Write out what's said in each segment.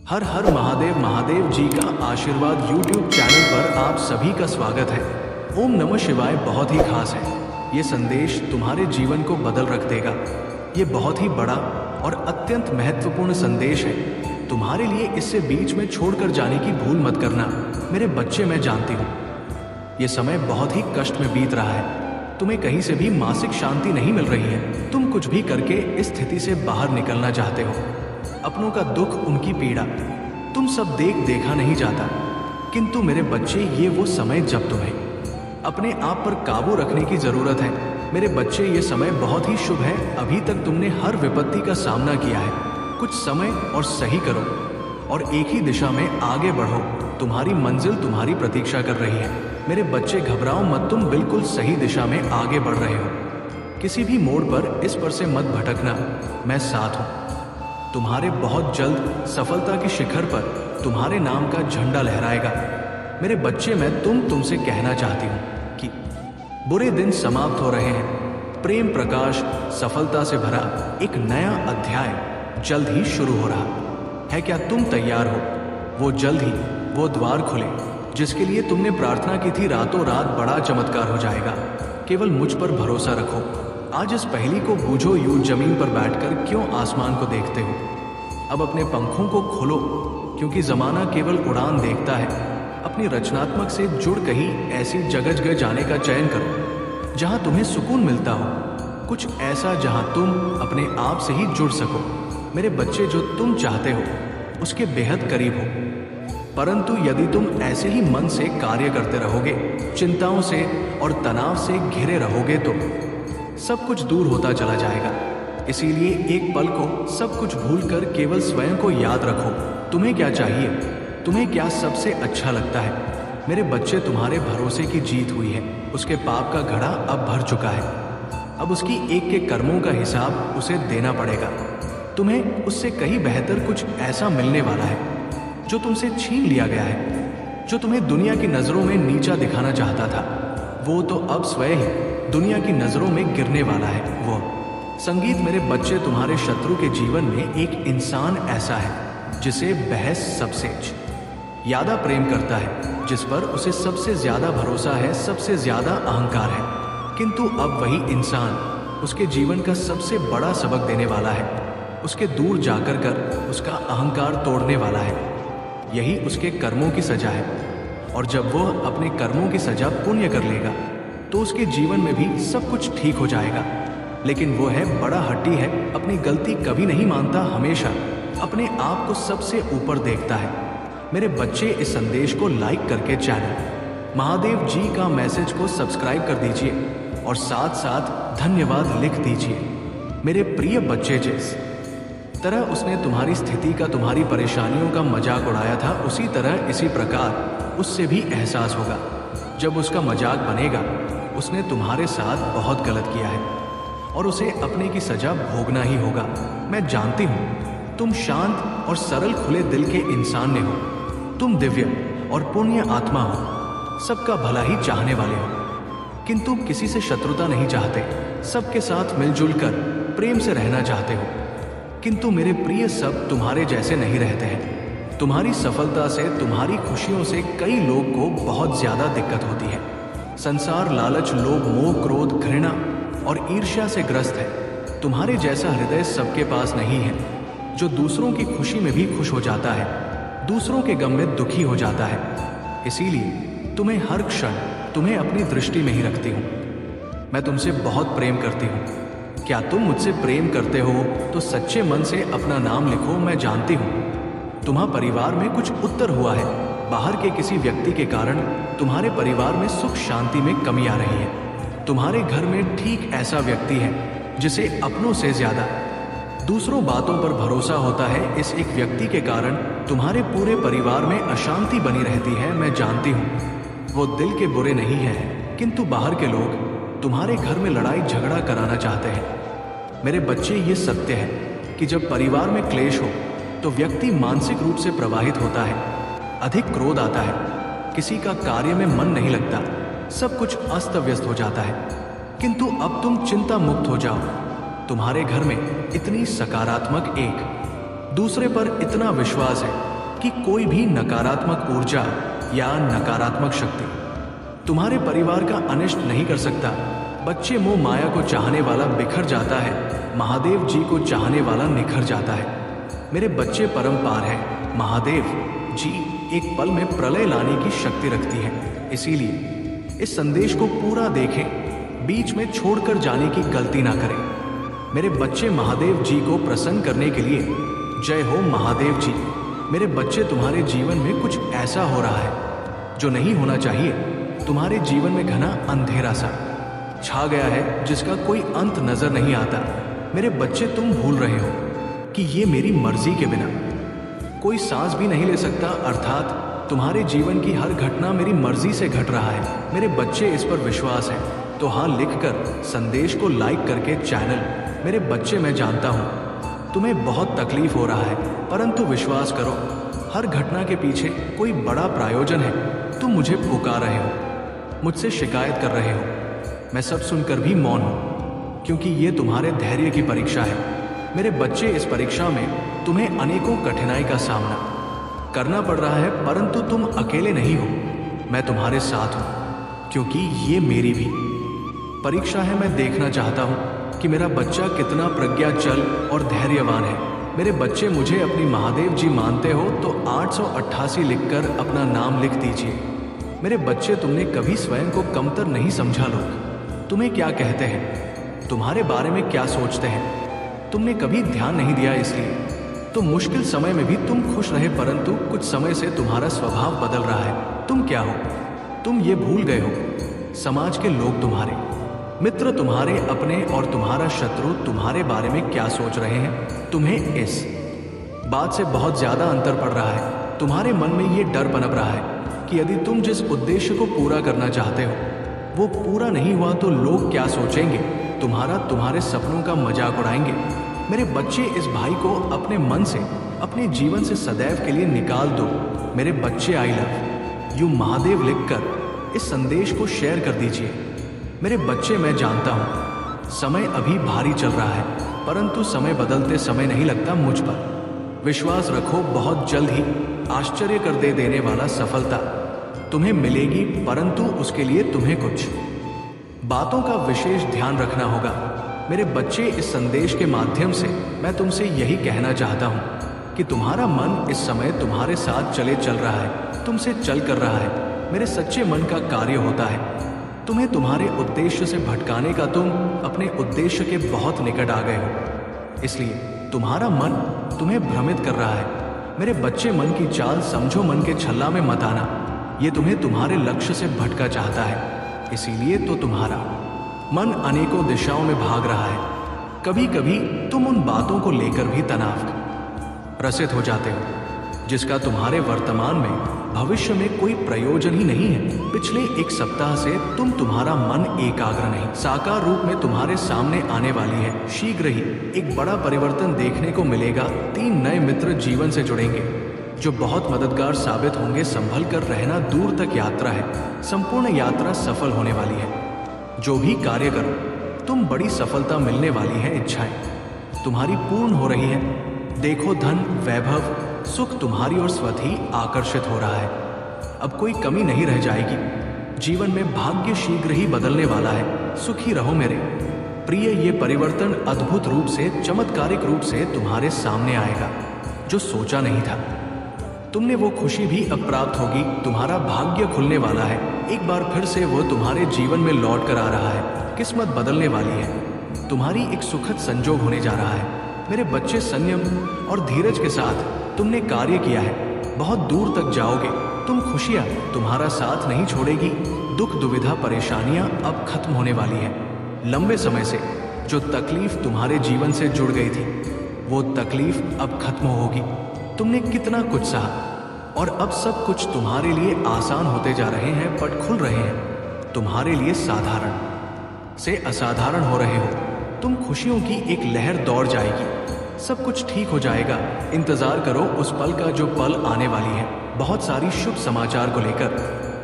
हर हर महादेव महादेव जी का आशीर्वाद YouTube channel पर आप सभी का स्वागत है। ओम नमः शिवाय बहुत ही खास है। ये संदेश तुम्हारे जीवन को बदल रख देगा। ये बहुत ही बड़ा और अत्यंत महत्वपूर्ण संदेश है तुम्हारे लिए। इससे बीच में छोड़कर जाने की भूल मत करना। मेरे बच्चे, मैं जानती हूँ ये समय बहुत ही कष्ट में बीत रहा है। तुम्हें कहीं से भी मानसिक शांति नहीं मिल रही है। तुम कुछ भी करके इस स्थिति से बाहर निकलना चाहते हो। अपनों का दुख, उनकी पीड़ा तुम सब देखा नहीं जाता। किंतु मेरे बच्चे, ये वो समय जब तुम्हें अपने आप पर काबू रखने की जरूरत है। मेरे बच्चे, ये समय बहुत ही शुभ है। अभी तक तुमने हर विपत्ति का सामना किया है। कुछ समय और सही करो और एक ही दिशा में आगे बढ़ो। तुम्हारी मंजिल तुम्हारी प्रतीक्षा कर रही है। मेरे बच्चे, घबराओ मत, तुम बिल्कुल सही दिशा में आगे बढ़ रहे हो। किसी भी मोड़ पर इस पर से मत भटकना। मैं साथ हूं। तुम्हारे बहुत जल्द सफलता के शिखर पर तुम्हारे नाम का झंडा लहराएगा। मेरे बच्चे, मैं तुमसे कहना चाहती हूँ कि बुरे दिन समाप्त हो रहे हैं। प्रेम प्रकाश, सफलता से भरा एक नया अध्याय जल्द ही शुरू हो रहा है। क्या तुम तैयार हो? वो जल्द ही वो द्वार खुले जिसके लिए तुमने प्रार्थना की थी। रातों रात बड़ा चमत्कार हो जाएगा। केवल मुझ पर भरोसा रखो। आज इस पहेली को बूझो। यूं जमीन पर बैठकर क्यों आसमान को देखते हो? अब अपने पंखों को खोलो, क्योंकि जमाना केवल उड़ान देखता है। अपनी रचनात्मक से जुड़ कहीं ऐसी जगह जाने का चयन करो जहां तुम्हें सुकून मिलता हो। कुछ ऐसा जहां तुम अपने आप से ही जुड़ सको। मेरे बच्चे, जो तुम चाहते हो उसके बेहद करीब हो। परंतु यदि तुम ऐसे ही मन से कार्य करते रहोगे, चिंताओं से और तनाव से घिरे रहोगे, तो सब कुछ दूर होता चला जाएगा। इसीलिए एक पल को सब कुछ भूलकर केवल स्वयं को याद रखो। तुम्हें क्या चाहिए? तुम्हें क्या सबसे अच्छा लगता है? मेरे बच्चे, तुम्हारे भरोसे की जीत हुई है। उसके पाप का घड़ा अब भर चुका है। अब उसकी एक के कर्मों का हिसाब उसे देना पड़ेगा। तुम्हें उससे कहीं बेहतर कुछ ऐसा मिलने वाला है जो तुमसे छीन लिया गया है। जो तुम्हें दुनिया की नजरों में नीचा दिखाना चाहता था, वो तो अब स्वयं ही दुनिया की नजरों में गिरने वाला है। वो संगीत, मेरे बच्चे, तुम्हारे शत्रु के जीवन में एक इंसान ऐसा है जिसे बहस सबसे ज्यादा प्रेम करता है, जिस पर उसे सबसे ज्यादा भरोसा है, सबसे ज्यादा अहंकार है। किंतु अब वही इंसान उसके जीवन का सबसे बड़ा सबक देने वाला है। उसके दूर जाकर कर उसका अहंकार तोड़ने वाला है। यही उसके कर्मों की सजा है। और जब वह अपने कर्मों की सजा पुण्य कर लेगा तो उसके जीवन में भी सब कुछ ठीक हो जाएगा। लेकिन वो है बड़ा हट्टी है। अपनी गलती कभी नहीं मानता, हमेशा अपने आप को सबसे ऊपर देखता है। मेरे बच्चे, इस संदेश को लाइक करके चैनल महादेव जी का मैसेज को सब्सक्राइब कर दीजिए और साथ साथ धन्यवाद लिख दीजिए। मेरे प्रिय बच्चे, जिस तरह उसने तुम्हारी स्थिति का, तुम्हारी परेशानियों का मजाक उड़ाया था, उसी तरह इसी प्रकार उससे भी एहसास होगा। जब उसका मजाक बनेगा, उसने तुम्हारे साथ बहुत गलत किया है और उसे अपने की सजा भोगना ही होगा। मैं जानती हूँ तुम शांत और सरल खुले दिल के इंसान ने हो। तुम दिव्य और पुण्य आत्मा हो। सबका भला ही चाहने वाले हो, किंतु किसी से शत्रुता नहीं चाहते। सबके साथ मिलजुल कर प्रेम से रहना चाहते हो। किंतु मेरे प्रिय, सब तुम्हारे जैसे नहीं रहते हैं। तुम्हारी सफलता से, तुम्हारी खुशियों से कई लोग को बहुत ज्यादा दिक्कत होती है। संसार लालच, लोभ, मोह, क्रोध, घृणा और ईर्ष्या से ग्रस्त है। तुम्हारे जैसा हृदय सबके पास नहीं है, जो दूसरों की खुशी में भी खुश हो जाता है, दूसरों के गम में दुखी हो जाता है। इसीलिए तुम्हें हर क्षण तुम्हें अपनी दृष्टि में ही रखती हूँ। मैं तुमसे बहुत प्रेम करती हूँ। क्या तुम मुझसे प्रेम करते हो तो सच्चे मन से अपना नाम लिखो। मैं जानती हूँ तुम्हारे परिवार में कुछ उत्तर हुआ है। बाहर के किसी व्यक्ति के कारण तुम्हारे परिवार में सुख शांति में कमी आ रही है। तुम्हारे घर में ठीक ऐसा व्यक्ति है जिसे अपनों से ज्यादा दूसरों बातों पर भरोसा होता है। इस एक व्यक्ति के कारण तुम्हारे पूरे परिवार में अशांति बनी रहती है। मैं जानती हूँ वो दिल के बुरे नहीं हैं, किंतु बाहर के लोग तुम्हारे घर में लड़ाई झगड़ा कराना चाहते हैं। मेरे बच्चे, ये सत्य है कि जब परिवार में क्लेश हो तो व्यक्ति मानसिक रूप से प्रभावित होता है। अधिक क्रोध आता है, किसी का कार्य में मन नहीं लगता, सब कुछ अस्त व्यस्त हो जाता है। किंतु अब तुम चिंता मुक्त हो जाओ। तुम्हारे घर में इतनी सकारात्मक, एक दूसरे पर इतना विश्वास है कि कोई भी नकारात्मक ऊर्जा या नकारात्मक शक्ति तुम्हारे परिवार का अनिष्ट नहीं कर सकता। बच्चे मोह माया को चाहने वाला बिखर जाता है, महादेव जी को चाहने वाला निखर जाता है। मेरे बच्चे परम्पार है, महादेव जी एक पल में प्रलय लाने की शक्ति रखती है। इसीलिए इस संदेश को पूरा देखें, बीच में छोड़कर जाने की गलती ना करें। मेरे बच्चे महादेव जी को प्रसन्न करने के लिए जय हो महादेव जी। मेरे बच्चे तुम्हारे जीवन में कुछ ऐसा हो रहा है जो नहीं होना चाहिए। तुम्हारे जीवन में घना अंधेरा सा छा गया है जिसका कोई अंत नजर नहीं आता। मेरे बच्चे तुम भूल रहे हो कि ये मेरी मर्जी के बिना कोई सांस भी नहीं ले सकता, अर्थात तुम्हारे जीवन की हर घटना मेरी मर्जी से घट रहा है। मेरे बच्चे इस पर विश्वास है तो हाँ लिखकर संदेश को लाइक करके चैनल मेरे बच्चे मैं जानता हूँ तुम्हें बहुत तकलीफ हो रहा है, परंतु विश्वास करो हर घटना के पीछे कोई बड़ा प्रायोजन है। तुम मुझे पुकार रहे हो, मुझसे शिकायत कर रहे हो, मैं सब सुनकर भी मौन हूँ, क्योंकि ये तुम्हारे धैर्य की परीक्षा है। मेरे बच्चे इस परीक्षा में तुम्हें अनेकों कठिनाई का सामना करना पड़ रहा है, परंतु तुम अकेले नहीं हो, मैं तुम्हारे साथ हूँ, क्योंकि ये मेरी भी परीक्षा है। मैं देखना चाहता हूँ कि मेरा बच्चा कितना प्रज्ञाचल और धैर्यवान है। मेरे बच्चे मुझे अपनी महादेव जी मानते हो तो 888 लिखकर अपना नाम लिख दीजिए। मेरे बच्चे तुमने कभी स्वयं को कमतर नहीं समझा। लोग तुम्हें क्या कहते हैं, तुम्हारे बारे में क्या सोचते हैं, तुमने कभी ध्यान नहीं दिया, इसलिए तो मुश्किल समय में भी तुम खुश रहे, परंतु कुछ समय से तुम्हारा स्वभाव बदल रहा है। तुम क्या हो, तुम ये भूल गए हो समाज के लोग तुम्हारे मित्र तुम्हारे अपने और तुम्हारा शत्रु तुम्हारे बारे में क्या सोच रहे हैं। तुम्हें इस बात से बहुत ज्यादा अंतर पड़ रहा है। तुम्हारे मन में ये डर पनप रहा है कि यदि तुम जिस उद्देश्य को पूरा करना चाहते हो वो पूरा नहीं हुआ तो लोग क्या सोचेंगे, तुम्हारे सपनों का मजाक उड़ाएंगे। मेरे बच्चे इस भाई को अपने मन से अपने जीवन से सदैव के लिए निकाल दो। मेरे बच्चे आई लव यू महादेव लिखकर इस संदेश को शेयर कर दीजिए। मेरे बच्चे मैं जानता हूँ समय अभी भारी चल रहा है, परंतु समय बदलते समय नहीं लगता। मुझ पर विश्वास रखो, बहुत जल्द ही आश्चर्य कर देने वाला सफलता तुम्हें मिलेगी, परंतु उसके लिए तुम्हें कुछ बातों का विशेष ध्यान रखना होगा। मेरे बच्चे इस संदेश के माध्यम से मैं तुमसे यही कहना चाहता हूँ कि तुम्हारा मन इस समय तुम्हारे साथ चल रहा है, तुमसे चल कर रहा है। मेरे सच्चे मन का कार्य होता है तुम्हें तुम्हारे उद्देश्य से भटकाने का। तुम अपने उद्देश्य के बहुत निकट आ गए हो, इसलिए तुम्हारा मन तुम्हें भ्रमित कर रहा है। मेरे बच्चे मन की चाल समझो, मन के छल्ला में मत आना, ये तुम्हें तुम्हारे लक्ष्य से भटका चाहता है। इसीलिए तो तुम्हारा मन अनेकों दिशाओं में भाग रहा है। कभी कभी तुम उन बातों को लेकर भी तनाव ग्रसित हो जाते हो जिसका तुम्हारे वर्तमान में भविष्य में कोई प्रयोजन ही नहीं है। पिछले एक सप्ताह से तुम्हारा मन एकाग्र नहीं, साकार रूप में तुम्हारे सामने आने वाली है। शीघ्र ही एक बड़ा परिवर्तन देखने को मिलेगा। 3 नए मित्र जीवन से जुड़ेंगे जो बहुत मददगार साबित होंगे। संभल कर रहना, दूर तक यात्रा है, संपूर्ण यात्रा सफल होने वाली है। जो भी कार्य करो तुम बड़ी सफलता मिलने वाली है। इच्छाएं तुम्हारी पूर्ण हो रही है। देखो धन वैभव सुख तुम्हारी ओर स्वतः ही आकर्षित हो रहा है। अब कोई कमी नहीं रह जाएगी। जीवन में भाग्य शीघ्र ही बदलने वाला है। सुखी रहो मेरे प्रिय। ये परिवर्तन अद्भुत रूप से, चमत्कारिक रूप से तुम्हारे सामने आएगा जो सोचा नहीं था। तुमने वो खुशी भी अब प्राप्त होगी। तुम्हारा भाग्य खुलने वाला है। एक बार फिर से वो तुम्हारे जीवन में लौट कर आ रहा है। किस्मत बदलने वाली है। तुम्हारी एक सुखद संजोग होने जा रहा है। मेरे बच्चे संयम और धीरज के साथ तुमने कार्य किया है, बहुत दूर तक जाओगे। तुम खुशियाँ तुम्हारा साथ नहीं छोड़ेगी। दुख दुविधा परेशानियां अब खत्म होने वाली है। लंबे समय से जो तकलीफ तुम्हारे जीवन से जुड़ गई थी वो तकलीफ अब खत्म होगी। तुमने कितना कुछ सहा और अब सब कुछ तुम्हारे लिए आसान होते जा रहे हैं, पट खुल रहे हैं। तुम्हारे लिए साधारण से असाधारण हो रहे हो। तुम खुशियों की एक लहर दौड़ जाएगी। सब कुछ ठीक हो जाएगा। इंतजार करो उस पल का जो पल आने वाली है। बहुत सारी शुभ समाचार को लेकर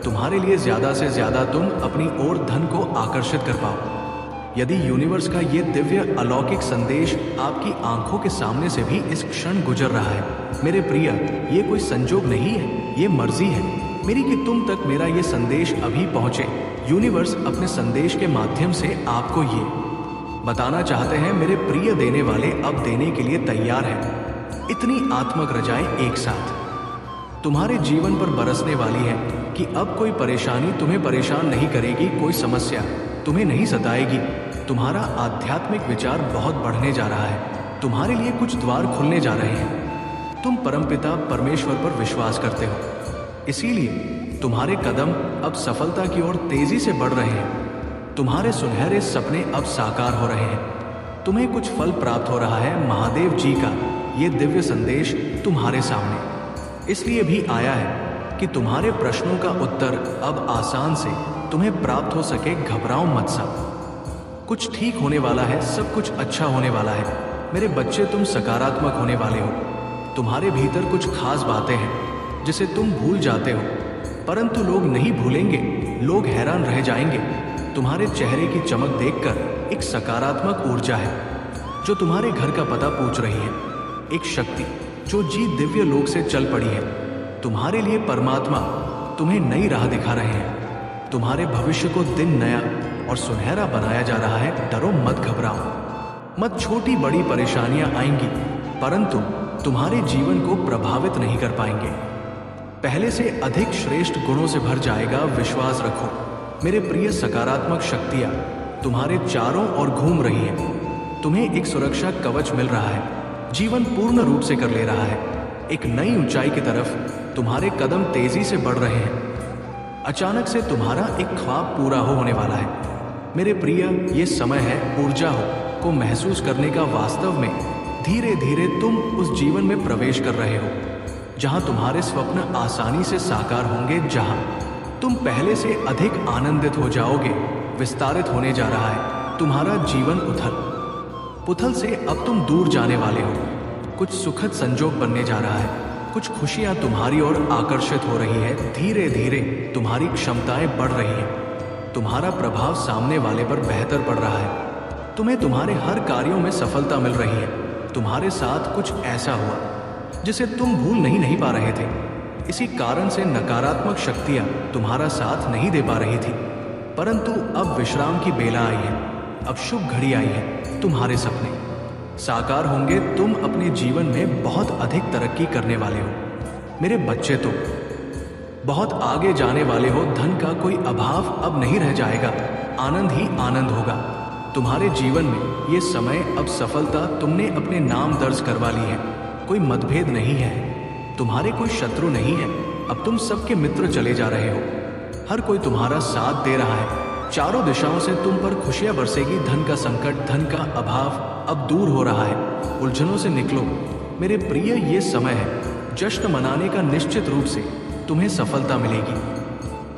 तुम्हारे लिए ज्यादा से ज्यादा तुम अपनी ओर धन को आकर्षित कर पाओ। यदि यूनिवर्स का ये दिव्य अलौकिक संदेश आपकी आंखों के सामने से भी इस क्षण गुजर रहा है, मेरे प्रिय, ये कोई संजोग नहीं है, ये मर्जी है मेरी कि तुम तक मेरा ये संदेश अभी पहुंचे। यूनिवर्स अपने संदेश के माध्यम से आपको ये बताना चाहते हैं, मेरे प्रिय देने वाले अब देने के लिए तैयार हैं। इतनी आत्मक रजाएं एक साथ तुम्हारे जीवन पर बरसने वाली है कि अब कोई परेशानी तुम्हें परेशान नहीं करेगी, कोई समस्या तुम्हें नहीं सताएगी। तुम्हारा आध्यात्मिक विचार बहुत बढ़ने जा रहा है, तुम्हारे लिए कुछ द्वार खुलने जा रहे हैं। तुम परमपिता परमेश्वर पर विश्वास करते हो, इसीलिए तुम्हारे कदम अब सफलता की ओर तेजी से बढ़ रहे हैं। तुम्हारे सुनहरे सपने अब साकार हो रहे हैं। तुम्हें कुछ फल प्राप्त हो रहा है। महादेव जी का ये दिव्य संदेश तुम्हारे सामने इसलिए भी आया है कि तुम्हारे प्रश्नों का उत्तर अब आसान से तुम्हें प्राप्त हो सके। घबराओ मत सा, कुछ ठीक होने वाला है, सब कुछ अच्छा होने वाला है। मेरे बच्चे, तुम सकारात्मक होने वाले हो। तुम्हारे भीतर कुछ खास बातें हैं जिसे तुम भूल जाते हो, परंतु लोग नहीं भूलेंगे, लोग हैरान रह जाएंगे। तुम्हारे चेहरे की चमक देखकर एक सकारात्मक ऊर्जा है जो तुम्हारे घर का पता पूछ रही है। एक शक्ति जो जी दिव्य लोक से चल पड़ी है। तुम्हारे लिए परमात्मा तुम्हें नई राह दिखा रहे हैं। तुम्हारे भविष्य को दिन नया और सुनहरा बनाया जा रहा है। डरो मत, घबराओ मत। छोटी बड़ी परेशानियां आएंगी, परंतु तुम्हारे जीवन को प्रभावित नहीं कर पाएंगे। पहले से अधिक श्रेष्ठ गुणों से भर जाएगा। विश्वास रखो मेरे प्रिय। सकारात्मक शक्तियां तुम्हारे चारों ओर घूम रही हैं। तुम्हें एक सुरक्षा कवच मिल रहा है। जीवन पूर्ण रूप से कर ले रहा है। एक नई ऊंचाई की तरफ तुम्हारे कदम तेजी से बढ़ रहे हैं। अचानक से तुम्हारा एक ख्वाब पूरा होने वाला है। मेरे प्रिय, ये समय है ऊर्जा को महसूस करने का। वास्तव में धीरे धीरे तुम उस जीवन में प्रवेश कर रहे हो जहां तुम्हारे स्वप्न आसानी से साकार होंगे, जहां तुम पहले से अधिक आनंदित हो जाओगे। विस्तारित होने जा रहा है तुम्हारा जीवन। उथल पुथल से अब तुम दूर जाने वाले हो। कुछ सुखद संजोग बनने जा रहा है। कुछ खुशियां तुम्हारी ओर आकर्षित हो रही है। धीरे धीरे तुम्हारी क्षमताएं बढ़ रही हैं। तुम्हारा प्रभाव सामने वाले पर बेहतर पड़ रहा है। तुम्हें तुम्हारे हर कार्यों में सफलता मिल रही है। तुम्हारे साथ कुछ ऐसा हुआ जिसे तुम भूल नहीं पा रहे थे। इसी कारण से नकारात्मक शक्तियां तुम्हारा साथ नहीं दे पा रही थी, परंतु अब विश्राम की बेला आई है। अब शुभ घड़ी आई है। तुम्हारे सपने साकार होंगे। तुम अपने जीवन में बहुत अधिक तरक्की करने वाले हो। मेरे बच्चे, तो बहुत आगे जाने वाले हो। धन का कोई अभाव अब नहीं रह जाएगा। आनंद ही आनंद होगा तुम्हारे जीवन में। ये समय अब सफलता तुमने अपने नाम दर्ज करवा ली है। कोई मतभेद नहीं है, तुम्हारे कोई शत्रु नहीं है। अब तुम सबके मित्र चले जा रहे हो। हर कोई तुम्हारा साथ दे रहा है। चारों दिशाओं से तुम पर खुशियां बरसेगी। धन का संकट, धन का अभाव अब दूर हो रहा है। उलझनों से निकलो मेरे प्रिय। ये समय है जश्न मनाने का। निश्चित रूप से तुम्हें सफलता मिलेगी।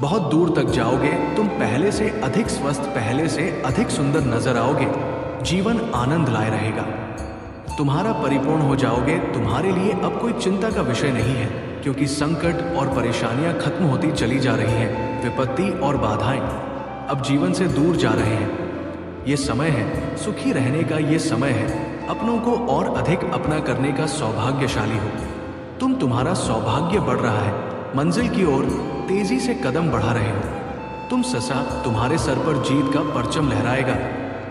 बहुत दूर तक जाओगे। तुम पहले से अधिक स्वस्थ, पहले से अधिक सुंदर नजर आओगे। जीवन आनंद लाए रहेगा। तुम्हारा परिपूर्ण हो जाओगे। तुम्हारे लिए अब कोई चिंता का विषय नहीं है, क्योंकि संकट और परेशानियां खत्म होती चली जा रही हैं। विपत्ति और बाधाएं अब जीवन से दूर जा रहे हैं। ये समय है सुखी रहने का। ये समय है अपनों को और अधिक अपना करने का। सौभाग्यशाली हो तुम। तुम्हारा सौभाग्य बढ़ रहा है। मंजिल की ओर तेजी से कदम बढ़ा रहे हो तुम। ससा, तुम्हारे सर पर जीत का परचम लहराएगा।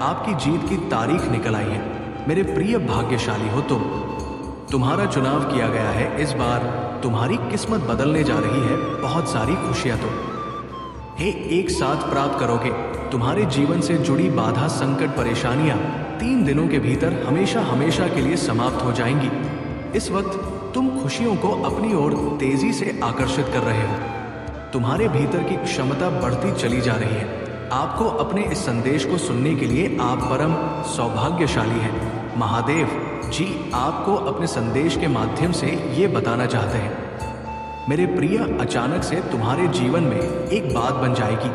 आपकी जीत की तारीख निकल आई है। मेरे प्रिय, भाग्यशाली हो तुम। तुम्हारा चुनाव किया गया है। इस बार तुम्हारी किस्मत बदलने जा रही है। बहुत सारी खुशियां तुम एक साथ प्राप्त करोगे। तुम्हारे जीवन से जुड़ी बाधा, संकट, परेशानियां 3 दिनों के भीतर हमेशा हमेशा के लिए समाप्त हो जाएंगी। इस वक्त तुम खुशियों को अपनी ओर तेजी से आकर्षित कर रहे हो। तुम्हारे भीतर की क्षमता बढ़ती चली जा रही है। आपको अपने इस संदेश को सुनने के लिए आप परम सौभाग्यशाली हैं। महादेव जी आपको अपने संदेश के माध्यम से ये बताना चाहते हैं, मेरे प्रिय, अचानक से तुम्हारे जीवन में एक बात बन जाएगी।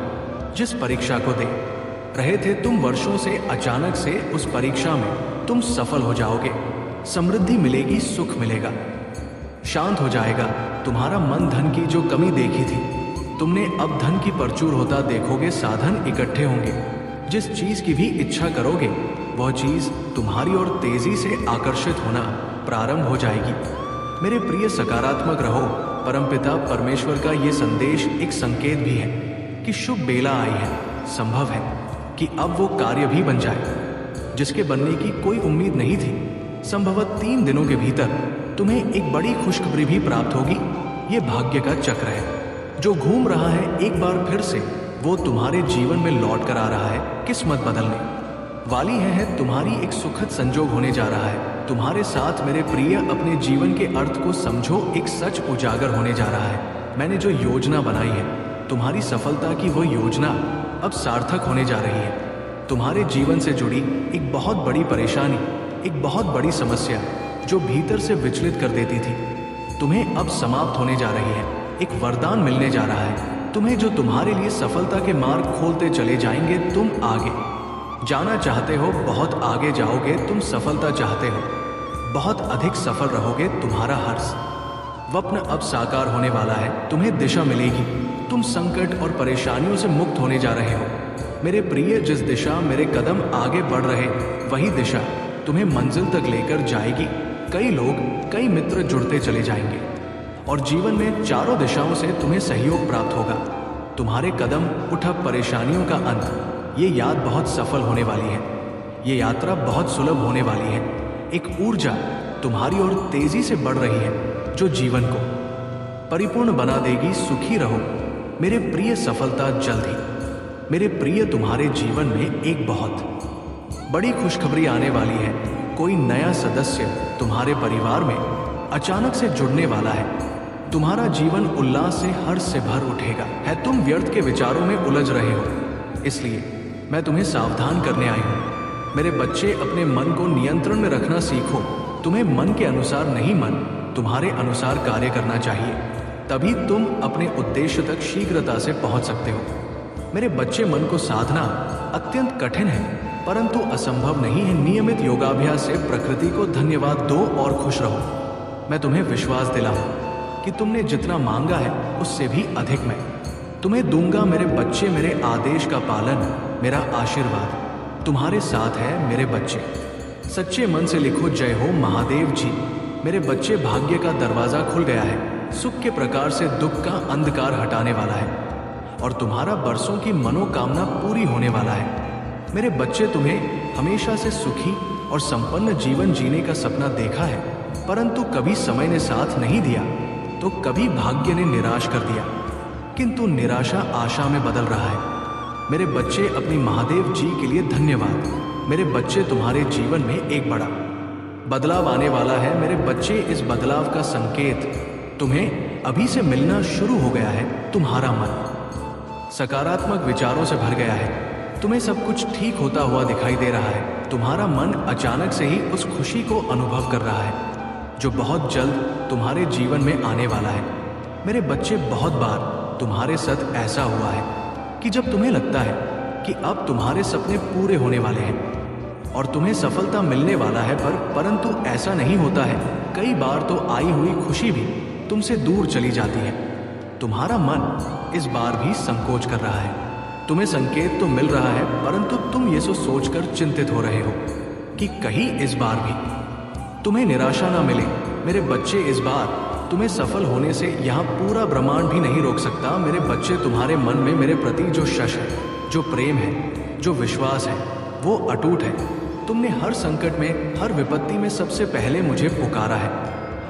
जिस परीक्षा को दे रहे थे तुम वर्षों से, अचानक से उस परीक्षा में तुम सफल हो जाओगे। समृद्धि मिलेगी, सुख मिलेगा, शांत हो जाएगा। तुम्हारा मन धन की जो कमी देखी थी तुमने अब धन की प्रचुर होता देखोगे। साधन इकट्ठे होंगे। जिस चीज की भी इच्छा करोगे वह चीज तुम्हारी ओर तेजी से आकर्षित होना प्रारंभ हो जाएगी। मेरे प्रिय, सकारात्मक रहो। परमपिता परमेश्वर का ये संदेश एक संकेत भी है कि शुभ बेला आई है। संभव है कि अब वो कार्य भी बन जाए जिसके बनने की कोई उम्मीद नहीं थी। संभवतः 3 दिनों के भीतर तुम्हें एक बड़ी खुशखबरी भी प्राप्त होगी। ये भाग्य का चक्र है जो घूम रहा है। एक बार फिर से वो तुम्हारे जीवन में लौट कर आ रहा है। किस्मत बदलने वाली है। तुम्हारी एक सुखद संजोग होने जा रहा है तुम्हारे साथ। मेरे प्रिय, अपने जीवन के अर्थ को समझो। एक सच उजागर होने जा रहा है। मैंने जो योजना बनाई है तुम्हारी सफलता की, वो योजना अब सार्थक होने जा रही है। तुम्हारे जीवन से जुड़ी एक बहुत बड़ी परेशानी, एक बहुत बड़ी समस्या जो भीतर से विचलित कर देती थी, तुम्हें अब समाप्त होने जा रही है। एक वरदान मिलने जा रहा है तुम्हें जो तुम्हारे लिए सफलता के मार्ग खोलते चले जाएंगे। तुम आगे जाना चाहते हो, बहुत आगे जाओगे। तुम सफलता चाहते हो, बहुत अधिक सफल रहोगे। तुम्हारा हर स्वप्न अब साकार होने वाला है। तुम्हें दिशा मिलेगी। तुम संकट और परेशानियों से मुक्त होने जा रहे हो। मेरे प्रिय, जिस दिशा मेरे कदम आगे बढ़ रहे वही दिशा तुम्हें मंजिल तक लेकर जाएगी। कई लोग, कई मित्र जुड़ते चले जाएंगे और जीवन में चारों दिशाओं से तुम्हें सहयोग प्राप्त होगा। तुम्हारे कदम उठक परेशानियों का अंत। ये याद बहुत सफल होने वाली है। ये यात्रा बहुत सुलभ होने वाली है। एक ऊर्जा तुम्हारी ओर तेजी से बढ़ रही है जो जीवन को परिपूर्ण बना देगी। सुखी रहो मेरे प्रिय, सफलता जल्द ही। मेरे प्रिय, तुम्हारे जीवन में एक बहुत बड़ी खुशखबरी आने वाली है। कोई नया सदस्य तुम्हारे परिवार में अचानक से जुड़ने वाला है। तुम्हारा जीवन उल्लास से, हर्ष से भर उठेगा। है तुम व्यर्थ के विचारों में उलझ रहे हो, इसलिए मैं तुम्हें सावधान करने आई हूँ। मेरे बच्चे, अपने मन को नियंत्रण में रखना सीखो। तुम्हें मन के अनुसार नहीं, मन तुम्हारे अनुसार कार्य करना चाहिए। तभी तुम अपने उद्देश्य तक शीघ्रता से पहुंच सकते हो। मेरे बच्चे, मन को साधना अत्यंत कठिन है परंतु असंभव नहीं है। नियमित योगाभ्यास से प्रकृति को धन्यवाद दो और खुश रहो। मैं तुम्हें विश्वास दिलाऊं कि तुमने जितना मांगा है उससे भी अधिक मैं तुम्हें दूंगा। मेरे बच्चे, मेरे आदेश का पालन, मेरा आशीर्वाद तुम्हारे साथ है। मेरे बच्चे, सच्चे मन से लिखो, जय हो महादेव जी। मेरे बच्चे, भाग्य का दरवाजा खुल गया है। सुख के प्रकार से दुख का अंधकार हटाने वाला है और तुम्हारा बरसों की मनोकामना पूरी होने वाला है। मेरे बच्चे, तुम्हें हमेशा से सुखी और संपन्न जीवन जीने का सपना देखा है परंतु कभी समय ने साथ नहीं दिया तो कभी भाग्य ने निराश कर दिया, किंतु निराशा आशा में बदल रहा है। मेरे बच्चे, अपनी महादेव जी के लिए धन्यवाद। मेरे बच्चे, तुम्हारे जीवन में एक बड़ा बदलाव आने वाला है। मेरे बच्चे, इस बदलाव का संकेत तुम्हें अभी से मिलना शुरू हो गया है। तुम्हारा मन सकारात्मक विचारों से भर गया है। तुम्हें सब कुछ ठीक होता हुआ दिखाई दे रहा है। तुम्हारा मन अचानक से ही उस खुशी को अनुभव कर रहा है जो बहुत जल्द तुम्हारे जीवन में आने वाला है। मेरे बच्चे, बहुत बार तुम्हारे साथ ऐसा हुआ है कि जब तुम्हें लगता है कि अब तुम्हारे सपने पूरे होने वाले हैं और तुम्हें सफलता मिलने वाला है परंतु ऐसा नहीं होता है। कई बार तो आई हुई खुशी भी तुमसे दूर चली जाती है। तुम्हारा मन इस बार भी संकोच कर रहा है। तुम्हें संकेत तो मिल रहा है परंतु तुम ये सोचकर चिंतित हो रहे हो कि कहीं इस बार भी तुम्हें निराशा ना मिले। मेरे बच्चे, इस बार तुम्हें सफल होने से यहाँ पूरा ब्रह्मांड भी नहीं रोक सकता। मेरे बच्चे, तुम्हारे मन में मेरे प्रति जो शश है, जो प्रेम है, जो विश्वास है, वो अटूट है। तुमने हर संकट में, हर विपत्ति में सबसे पहले मुझे पुकारा है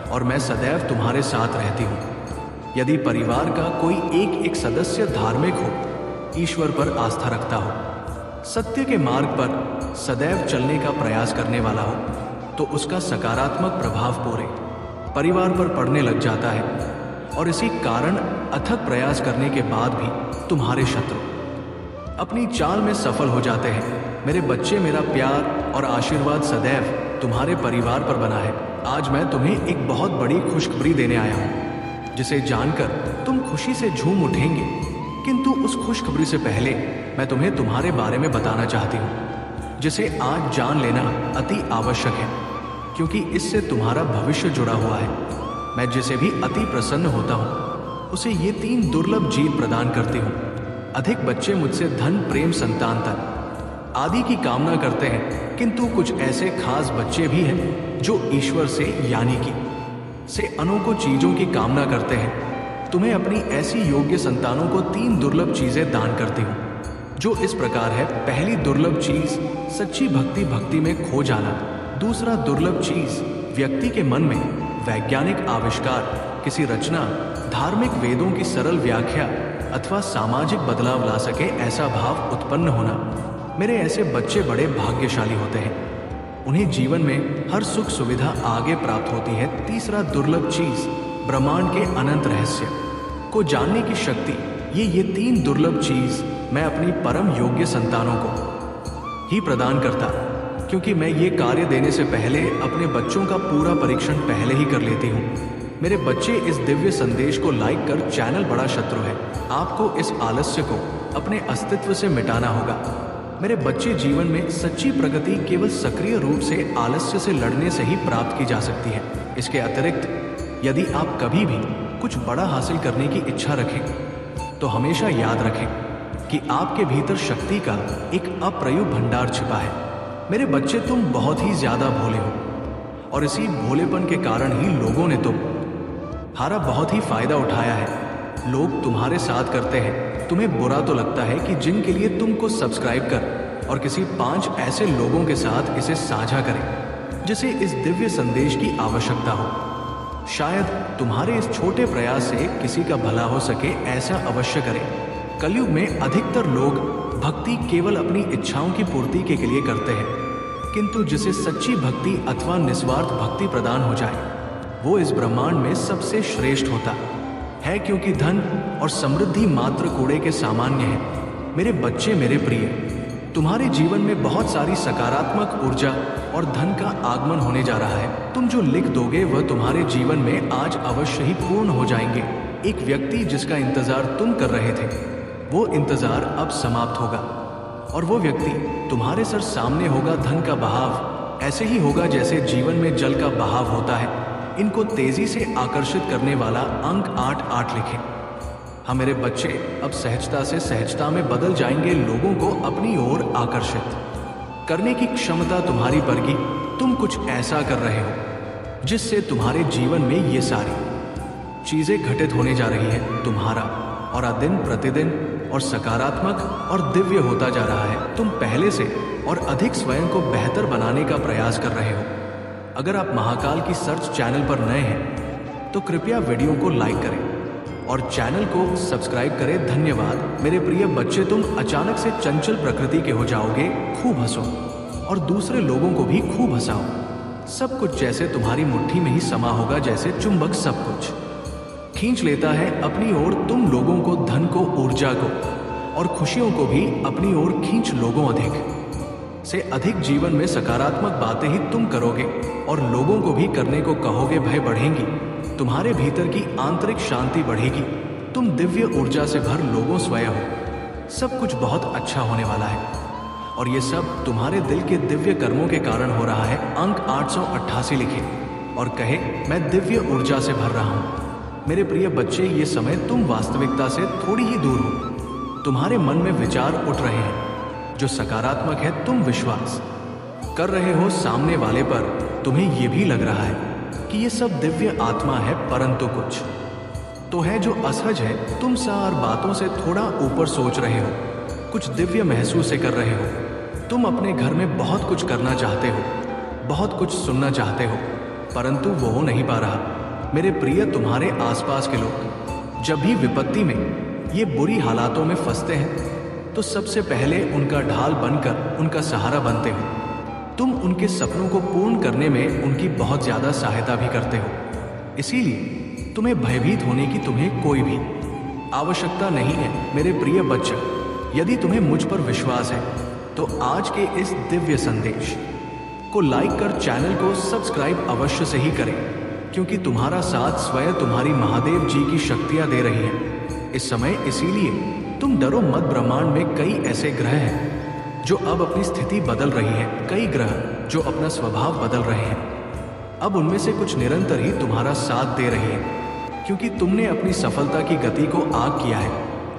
और मैं सदैव तुम्हारे साथ रहती हूँ। यदि परिवार का कोई एक सदस्य धार्मिक हो, ईश्वर पर आस्था रखता हो, सत्य के मार्ग पर सदैव चलने का प्रयास करने वाला हो, तो उसका सकारात्मक प्रभाव पूरे परिवार पर पड़ने लग जाता है और इसी कारण अथक प्रयास करने के बाद भी तुम्हारे शत्रु अपनी चाल में सफल हो जाते हैं। मेरे बच्चे, मेरा प्यार और आशीर्वाद सदैव तुम्हारे परिवार पर बना है। आज मैं तुम्हें एक बहुत बड़ी खुशखबरी देने आया हूँ जिसे जानकर तुम खुशी से झूम उठेंगे, किंतु उस खुशखबरी से पहले मैं तुम्हें तुम्हारे बारे में बताना चाहती हूँ जिसे आज जान लेना अति आवश्यक है, क्योंकि इससे तुम्हारा भविष्य जुड़ा हुआ है। मैं जिसे भी अति प्रसन्न होता हूँ उसे ये 3 दुर्लभ जीत प्रदान करती हूँ। अधिक बच्चे मुझसे धन, प्रेम, संतानता आदि की कामना करते हैं, किंतु कुछ ऐसे खास बच्चे भी हैं जो ईश्वर से यानी कि से अनोखी चीजों की कामना करते हैं। तुम्हें अपनी ऐसी योग्य संतानों को 3 दुर्लभ चीजें दान करती हूँ, जो इस प्रकार है। पहली दुर्लभ चीज सच्ची भक्ति, भक्ति में खो जाना। दूसरा दुर्लभ चीज व्यक्ति के मन में वैज्ञानिक आविष्कार, किसी रचना, धार्मिक वेदों की सरल व्याख्या अथवा सामाजिक बदलाव ला सके ऐसा भाव उत्पन्न होना। मेरे ऐसे बच्चे बड़े भाग्यशाली होते हैं, उन्हें जीवन में हर सुख सुविधा आगे प्राप्त होती है। तीसरा दुर्लभ चीज ब्रह्मांड के अनंत रहस्य को जानने की शक्ति। ये 3 दुर्लभ चीज मैं अपनी परम योग्य संतानों को ही प्रदान करता, क्योंकि मैं ये कार्य देने से पहले अपने बच्चों का पूरा परीक्षण पहले ही कर लेती हूँ। मेरे बच्चे, इस दिव्य संदेश को लाइक कर, चैनल बड़ा शत्रु है, आपको इस आलस्य को अपने अस्तित्व से मिटाना होगा। मेरे बच्चे, जीवन में सच्ची प्रगति केवल सक्रिय रूप से आलस्य से लड़ने से ही प्राप्त की जा सकती है। इसके अतिरिक्त यदि आप कभी भी कुछ बड़ा हासिल करने की इच्छा रखें तो हमेशा याद रखें कि आपके भीतर शक्ति का एक अप्रयुक्त भंडार छिपा है। मेरे बच्चे, तुम बहुत ही ज्यादा भोले हो और इसी भोलेपन के कारण ही लोगों ने तुम्हारा बहुत ही फायदा उठाया है। लोग तुम्हारे साथ करते हैं, तुम्हें बुरा तो लगता है कि जिनके लिए तुमको सब्सक्राइब कर और किसी 5 ऐसे लोगों के साथ इसे साझा करें जिसे इस दिव्य संदेश की आवश्यकता हो। शायद तुम्हारे इस छोटे प्रयास से किसी का भला हो सके, ऐसा अवश्य करें। कलयुग में अधिकतर लोग भक्ति केवल अपनी इच्छाओं की पूर्ति के लिए करते हैं, किंतु जिसे सच्ची भक्ति अथवा निस्वार्थ भक्ति प्रदान हो जाए वो इस ब्रह्मांड में सबसे श्रेष्ठ होता है, क्योंकि धन और समृद्धि मात्र कूड़े के सामान्य है। मेरे बच्चे, मेरे प्रिय, तुम्हारे जीवन में बहुत सारी सकारात्मक ऊर्जा और धन का आगमन होने जा रहा है। तुम जो लिख दोगे वह तुम्हारे जीवन में आज अवश्य ही पूर्ण हो जाएंगे। एक व्यक्ति जिसका इंतजार तुम कर रहे थे, वो इंतजार अब समाप्त होगा और वो व्यक्ति तुम्हारे सर सामने होगा। धन का बहाव ऐसे ही होगा जैसे जीवन में जल का बहाव होता है। इनको तेजी से आकर्षित करने वाला अंक 8 लिखें। हाँ मेरे बच्चे, अब सहजता से सहजता में बदल जाएंगे। लोगों को अपनी ओर आकर्षित करने की क्षमता तुम्हारी बढ़ेगी। तुम कुछ ऐसा कर रहे हो जिससे तुम्हारे जीवन में ये सारी चीजें घटित होने जा रही है। तुम्हारा और दिन प्रतिदिन और सकारात्मक और दिव्य होता जा रहा है। तुम पहले से और अधिक स्वयं को बेहतर बनाने का प्रयास कर रहे हो। अगर आप महाकाल की सर्च चैनल पर नए हैं तो कृपया वीडियो को लाइक करें और चैनल को सब्सक्राइब करें। धन्यवाद। मेरे प्रिय बच्चे, तुम अचानक से चंचल प्रकृति के हो जाओगे। खूब हंसो और दूसरे लोगों को भी खूब हंसाओ। सब कुछ जैसे तुम्हारी मुट्ठी में ही समा होगा, जैसे चुंबक सब कुछ खींच लेता है अपनी ओर। तुम लोगों को, धन को, ऊर्जा को और खुशियों को भी अपनी ओर खींच लोगों। अधिक से अधिक जीवन में सकारात्मक बातें ही तुम करोगे और लोगों को भी करने को कहोगे। भय बढ़ेंगी, तुम्हारे भीतर की आंतरिक शांति बढ़ेगी। तुम दिव्य ऊर्जा से भर लोगों स्वयं हो। सब कुछ बहुत अच्छा होने वाला है और ये सब तुम्हारे दिल के दिव्य कर्मों के कारण हो रहा है। अंक 888 लिखे और कहे, मैं दिव्य ऊर्जा से भर रहा हूँ। मेरे प्रिय बच्चे, ये समय तुम वास्तविकता से थोड़ी ही दूर हो। तुम्हारे मन में विचार उठ रहे हैं जो सकारात्मक है। तुम विश्वास कर रहे हो सामने वाले पर। तुम्हें यह भी लग रहा है कि ये सब दिव्य आत्मा है, परंतु कुछ तो है जो असहज है। तुम सार बातों से थोड़ा ऊपर सोच रहे हो, कुछ दिव्य महसूस कर रहे हो। तुम अपने घर में बहुत कुछ करना चाहते हो, बहुत कुछ सुनना चाहते हो, परंतु वो हो नहीं पा रहा। मेरे प्रिय, तुम्हारे आसपास के लोग जब भी विपत्ति में, ये बुरी हालातों में फंसते हैं तो सबसे पहले उनका ढाल बनकर उनका सहारा बनते हो। तुम उनके सपनों को पूर्ण करने में उनकी बहुत ज्यादा सहायता भी करते हो। इसीलिए तुम्हें भयभीत होने की तुम्हें कोई भी आवश्यकता नहीं है। मेरे प्रिय बच्चे, यदि तुम्हें मुझ पर विश्वास है तो आज के इस दिव्य संदेश को लाइक कर चैनल को सब्सक्राइब अवश्य से ही करें, क्योंकि तुम्हारा साथ स्वयं तुम्हारी महादेव जी की शक्तियां दे रही हैं इस समय। इसीलिए तुम डरो मत। ब्रह्मांड में कई ऐसे ग्रह हैं जो अब अपनी स्थिति बदल रही है, कई ग्रह जो अपना स्वभाव बदल रहे हैं। अब उनमें से कुछ निरंतर ही तुम्हारा साथ दे रही है, क्योंकि तुमने अपनी सफलता की गति को आग किया है।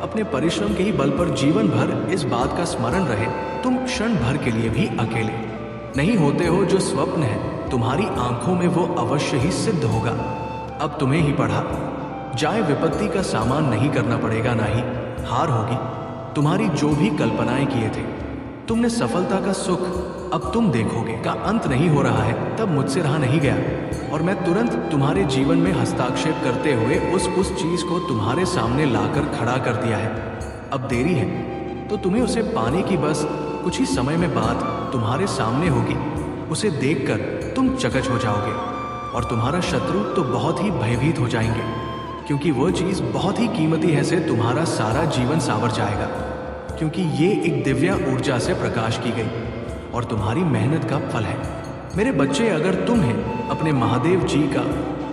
अपने परिश्रम के ही बल पर जीवन भर इस बात का स्मरण रहे, तुम क्षण भर के लिए भी अकेले नहीं होते हो। जो स्वप्न है तुम्हारी आंखों में वो अवश्य ही सिद्ध होगा। अब तुम्हें ही पढ़ा जाए विपत्ति का सामान नहीं करना पड़ेगा, ना ही हार होगी। तुम्हारी जो भी कल्पनाएं किए थे तुमने सफलता का सुख अब तुम देखोगे का अंत नहीं हो रहा है, तब मुझसे रहा नहीं गया और मैं तुरंत तुम्हारे जीवन में हस्ताक्षेप करते हुए उस चीज को तुम्हारे सामने लाकर खड़ा कर दिया है। अब देरी है तो तुम्हें उसे पाने की बस कुछ ही समय में बात तुम्हारे सामने होगी। उसे देखकर तुम चकच हो जाओगे और तुम्हारा शत्रु तो बहुत ही भयभीत हो जाएंगे, क्योंकि वो चीज बहुत ही कीमती है से तुम्हारा सारा जीवन सावर जाएगा, क्योंकि ये एक दिव्य ऊर्जा से प्रकाश की गई और तुम्हारी मेहनत का फल है। मेरे बच्चे, अगर तुम्हें अपने महादेव जी का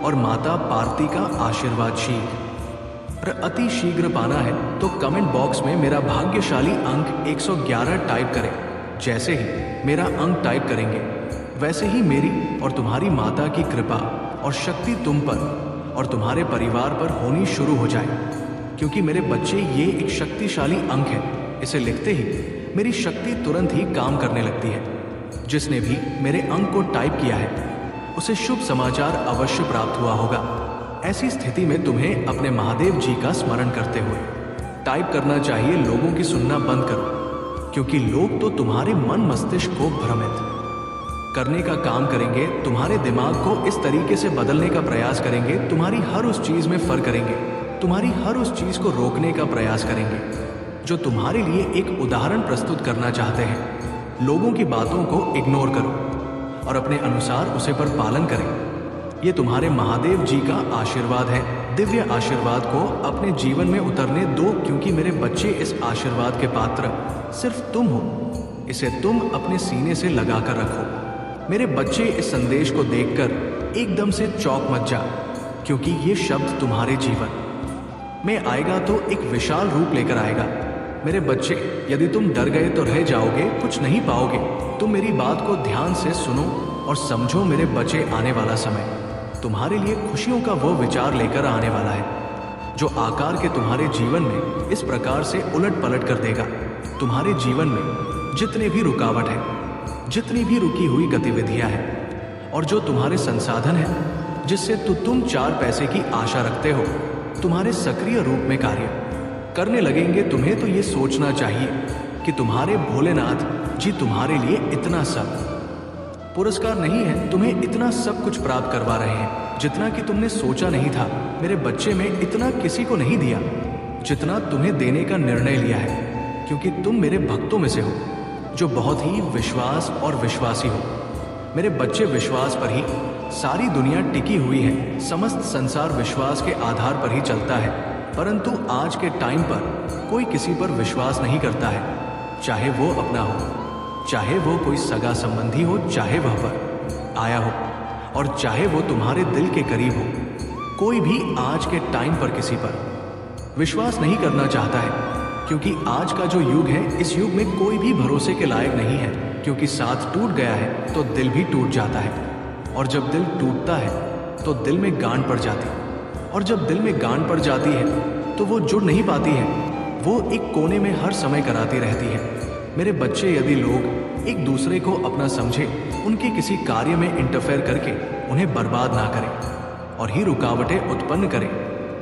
और माता पार्वती का आशीर्वाद शीघ्र अति शीघ्र पाना है तो कमेंट बॉक्स में मेरा भाग्यशाली अंक 111 टाइप करें। जैसे ही मेरा अंक टाइप करेंगे वैसे ही मेरी और तुम्हारी माता की कृपा और शक्ति तुम पर और तुम्हारे परिवार पर होनी शुरू हो जाए, क्योंकि मेरे बच्चे ये एक शक्तिशाली अंक है। इसे लिखते ही मेरी शक्ति तुरंत ही काम करने लगती है। जिसने भी मेरे अंक को टाइप किया है उसे शुभ समाचार अवश्य प्राप्त हुआ होगा। ऐसी स्थिति में तुम्हें अपने महादेव जी का स्मरण करते हुए टाइप करना चाहिए, लोगों की सुनना बंद करो, क्योंकि लोग तो तुम्हारे मन मस्तिष्क को भ्रमित करने का काम करेंगे, तुम्हारे दिमाग को इस तरीके से बदलने का प्रयास करेंगे, तुम्हारी हर उस चीज में फर्क करेंगे, तुम्हारी हर उस चीज को रोकने का प्रयास करेंगे जो तुम्हारे लिए एक उदाहरण प्रस्तुत करना चाहते हैं। लोगों की बातों को इग्नोर करो और अपने अनुसार उसे पर पालन करें। ये तुम्हारे महादेव जी का आशीर्वाद है। दिव्य आशीर्वाद को अपने जीवन में उतरने दो, क्योंकि मेरे बच्चे इस आशीर्वाद के पात्र सिर्फ तुम हो। इसे तुम अपने सीने से लगा कर रखो। मेरे बच्चे, इस संदेश को देखकर एकदम से चौंक मत जा, क्योंकि ये शब्द तुम्हारे जीवन में आएगा तो एक विशाल रूप लेकर आएगा। मेरे बच्चे, यदि तुम डर गए तो रह जाओगे, कुछ नहीं पाओगे। तुम मेरी बात को ध्यान से सुनो और समझो मेरे बच्चे, आने वाला समय तुम्हारे लिए खुशियों का वो विचार लेकर आने वाला है जो आकार के तुम्हारे जीवन में इस प्रकार से उलट पलट कर देगा। तुम्हारे जीवन में जितने भी रुकावट है, जितनी भी रुकी हुई गतिविधियां हैं और जो तुम्हारे संसाधन हैं जिससे तुम 4 पैसे की आशा रखते हो, तुम्हारे सक्रिय रूप में कार्य करने लगेंगे। तुम्हें तो ये सोचना चाहिए कि तुम्हारे भोलेनाथ जी तुम्हारे लिए इतना सब पुरस्कार नहीं है, तुम्हें इतना सब कुछ प्राप्त करवा रहे हैं जितना कि तुमने सोचा नहीं था। मेरे बच्चे, में इतना किसी को नहीं दिया जितना तुम्हें देने का निर्णय लिया है, क्योंकि तुम मेरे भक्तों में से हो जो बहुत ही विश्वास और विश्वासी हो। मेरे बच्चे, विश्वास पर ही सारी दुनिया टिकी हुई है। समस्त संसार विश्वास के आधार पर ही चलता है, परंतु आज के टाइम पर कोई किसी पर विश्वास नहीं करता है, चाहे वो अपना हो, चाहे वो कोई सगा संबंधी हो, चाहे वह पर आया हो और चाहे वो तुम्हारे दिल के करीब हो। कोई भी आज के टाइम पर किसी पर विश्वास नहीं करना चाहता है, क्योंकि आज का जो युग है, इस युग में कोई भी भरोसे के लायक नहीं है, क्योंकि साथ टूट गया है तो दिल भी टूट जाता है, और जब दिल टूटता है तो दिल में गांठ पड़ जाती है, और जब दिल में गांठ पड़ जाती है तो वो जुड़ नहीं पाती है, वो एक कोने में हर समय कराती रहती है। मेरे बच्चे, यदि लोग एक दूसरे को अपना समझे, उनके किसी कार्य में इंटरफेयर करके उन्हें बर्बाद ना करें और ही रुकावटें उत्पन्न करें,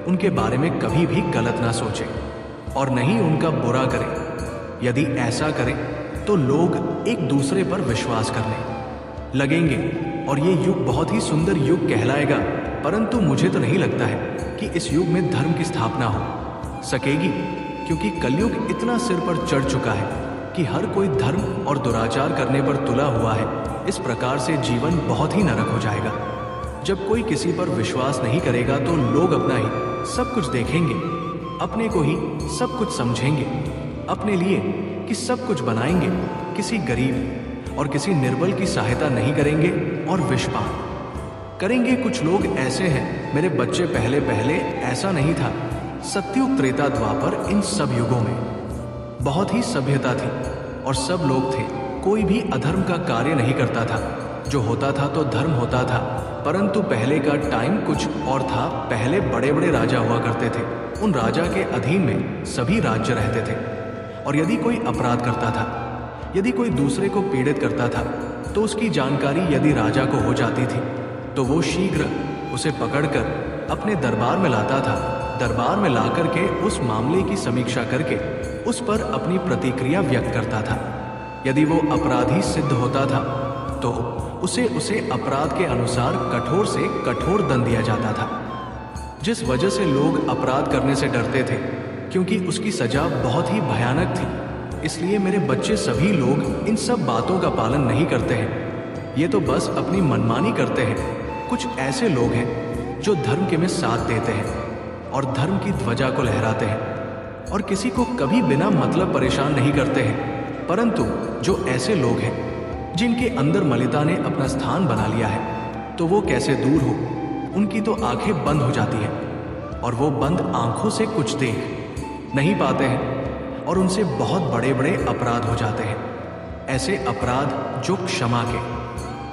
उनके बारे में कभी भी गलत ना सोचें और नहीं उनका बुरा करें। यदि ऐसा करें तो लोग एक दूसरे पर विश्वास करने लगेंगे और ये युग बहुत ही सुंदर युग कहलाएगा। परंतु मुझे तो नहीं लगता है कि इस युग में धर्म की स्थापना हो सकेगी, क्योंकि कलयुग इतना सिर पर चढ़ चुका है कि हर कोई धर्म और दुराचार करने पर तुला हुआ है। इस प्रकार से जीवन बहुत ही नरक हो जाएगा। जब कोई किसी पर विश्वास नहीं करेगा तो लोग अपना ही सब कुछ देखेंगे, अपने को ही सब कुछ समझेंगे, अपने लिए कि सब कुछ बनाएंगे, किसी गरीब और किसी निर्बल की सहायता नहीं करेंगे और विषपान करेंगे। कुछ लोग ऐसे हैं मेरे बच्चे, पहले पहले ऐसा नहीं था। सतयुग, त्रेता, द्वापर, इन सब युगों में बहुत ही सभ्यता थी और सब लोग थे। कोई भी अधर्म का कार्य नहीं करता था। जो होता था तो धर्म होता था। परंतु पहले का टाइम कुछ और था। पहले बड़े बड़े राजा हुआ करते थे। उन राजा के अधीन में सभी राज्य रहते थे। और यदि कोई अपराध करता था, यदि कोई दूसरे को पीड़ित करता था, तो उसकी जानकारी यदि राजा को हो जाती थी तो वो शीघ्र उसे पकड़कर अपने दरबार में लाता था। दरबार में लाकर के उस मामले की समीक्षा करके उस पर अपनी प्रतिक्रिया व्यक्त करता था। यदि वो अपराधी सिद्ध होता था तो उसे अपराध के अनुसार कठोर से कठोर दंड दिया जाता था। जिस वजह से लोग अपराध करने से डरते थे, क्योंकि उसकी सजा बहुत ही भयानक थी। इसलिए मेरे बच्चे सभी लोग इन सब बातों का पालन नहीं करते हैं। ये तो बस अपनी मनमानी करते हैं। कुछ ऐसे लोग हैं जो धर्म के में साथ देते हैं और धर्म की ध्वजा को लहराते हैं और किसी को कभी बिना मतलब परेशान नहीं करते हैं। परंतु जो ऐसे लोग हैं जिनके अंदर मलिता ने अपना स्थान बना लिया है, तो वो कैसे दूर हो। उनकी तो आंखें बंद हो जाती हैं और वो बंद आंखों से कुछ देख नहीं पाते हैं और उनसे बहुत बड़े बड़े अपराध हो जाते हैं। ऐसे अपराध जो क्षमा के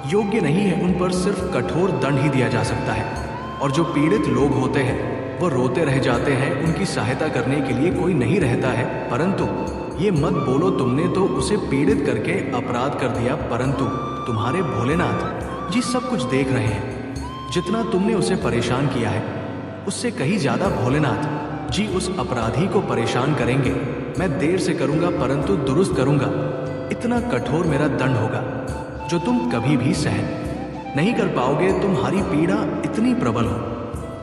योग्य नहीं है, उन पर सिर्फ कठोर दंड ही दिया जा सकता है। और जो पीड़ित लोग होते हैं वो रोते रह जाते हैं, उनकी सहायता करने के लिए कोई नहीं रहता है। परंतु ये मत बोलो तुमने तो उसे पीड़ित करके अपराध कर दिया, परंतु तुम्हारे भोलेनाथ जी सब कुछ देख रहे हैं। जितना तुमने उसे परेशान किया है उससे कहीं ज्यादा भोलेनाथ जी उस अपराधी को परेशान करेंगे। मैं देर से करूंगा परंतु दुरुस्त करूंगा। इतना कठोर मेरा दंड होगा जो तुम कभी भी सहन नहीं कर पाओगे। तुम्हारी पीड़ा इतनी प्रबल हो